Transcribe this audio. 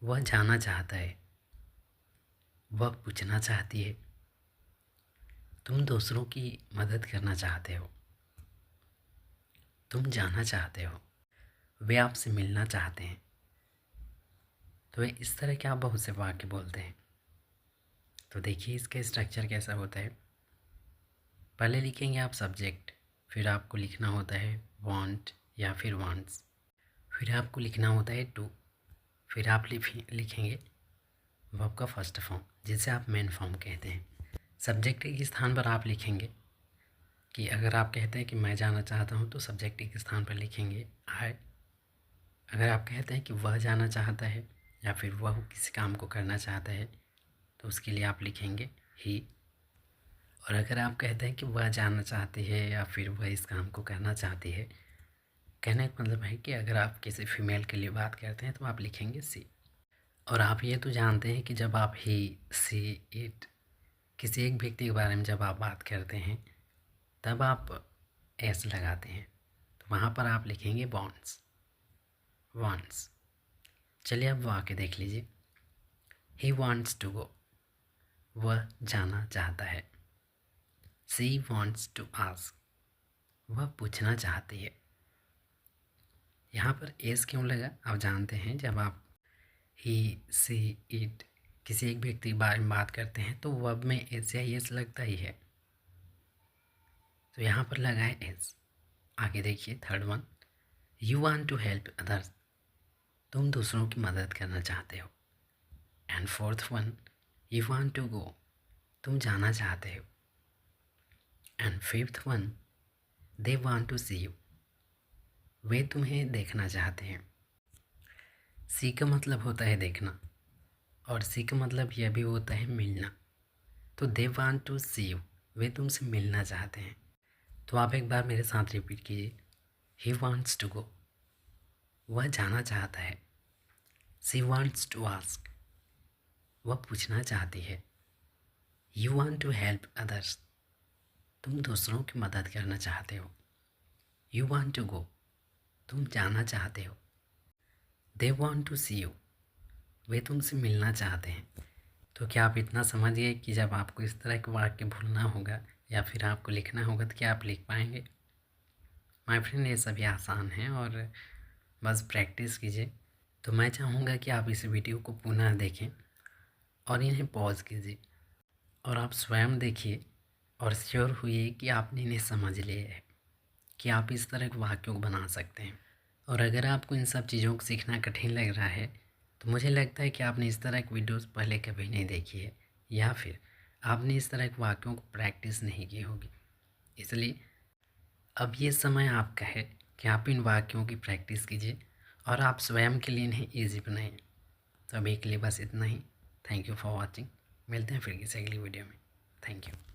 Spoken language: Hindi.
वह जाना चाहता है, वह पूछना चाहती है, तुम दूसरों की मदद करना चाहते हो, तुम जाना चाहते हो, वे आपसे मिलना चाहते हैं। तो वे इस तरह के आप बहुत से वाक्य बोलते हैं। तो देखिए इसका स्ट्रक्चर कैसा होता है। पहले लिखेंगे आप सब्जेक्ट, फिर आपको लिखना होता है वांट या फिर वांट्स, फिर आपको लिखना होता है टू, फिर आप लिखेंगे वर्ब का फर्स्ट फॉर्म जिसे आप मेन फॉर्म कहते हैं। सब्जेक्ट के स्थान पर आप लिखेंगे कि अगर आप कहते हैं कि मैं जाना चाहता हूँ तो सब्जेक्ट के स्थान पर लिखेंगे आई। अगर आप कहते हैं कि वह जाना चाहता है या फिर वह किसी काम को करना चाहता है तो उसके लिए आप लिखेंगे ही। और अगर आप कहते हैं कि वह जानना चाहती है या फिर वह इस काम को करना चाहती है, कहने का मतलब है कि अगर आप किसी फीमेल के लिए बात करते हैं तो आप लिखेंगे सी। और आप ये तो जानते हैं कि जब आप ही सी इट किसी एक व्यक्ति के बारे में जब आप बात करते हैं तब आप एस लगाते हैं, तो वहाँ पर आप लिखेंगे वॉन्ट्स, वॉन्ट्स। चलिए अब वो आके देख लीजिए। ही वॉन्ट्स टू गो, वह जाना चाहता है। सी वॉन्ट्स टू आस्क, वह पूछना चाहती है। यहाँ पर एस क्यों लगा आप जानते हैं, जब आप ही सी इट किसी एक व्यक्ति के बारे में बात करते हैं तो वर्ब में एस या एस लगता ही है, तो यहाँ पर लगा है एस। आगे देखिए third one, you want to help others, तुम दूसरों की मदद करना चाहते हो। And fourth one, you want to go, तुम जाना चाहते हो। And fifth one, they want to see you, वे तुम्हें देखना चाहते हैं। सी का मतलब होता है देखना और सी का मतलब यह भी होता है मिलना। तो they want to see you, वे तुमसे मिलना चाहते हैं। तो आप एक बार मेरे साथ रिपीट कीजिए। ही वांट्स टू गो, वह जाना चाहता है। सी वांट्स टू आस्क, वह पूछना चाहती है। You want to help others, तुम दूसरों की मदद करना चाहते हो। यू वांट टू गो, तुम जाना चाहते हो। They want to see you, वे तुमसे मिलना चाहते हैं। तो क्या आप इतना समझिए कि जब आपको इस तरह के वाक्य भूलना होगा या फिर आपको लिखना होगा तो क्या आप लिख पाएंगे? माय फ्रेंड, ये सभी आसान हैं और बस प्रैक्टिस कीजिए। तो मैं चाहूँगा कि आप इस वीडियो को पुनः देखें और इन्हें पॉज कीजिए और आप स्वयं देखिए और श्योर हुई कि आपने इन्हें समझ लिया है कि आप इस तरह के वाक्यों को बना सकते हैं। और अगर आपको इन सब चीज़ों को सीखना कठिन लग रहा है तो मुझे लगता है कि आपने इस तरह की वीडियोस पहले कभी नहीं देखी है या फिर आपने इस तरह के वाक्यों को प्रैक्टिस नहीं की होगी। इसलिए अब ये समय आपका है कि आप इन वाक्यों की प्रैक्टिस कीजिए और आप स्वयं के लिए इन्हें ईजी बनाइए। तो अभी के लिए बस इतना ही। Thank you for watching. मिलते हैं फिर किसी अगली वीडियो में। Thank you.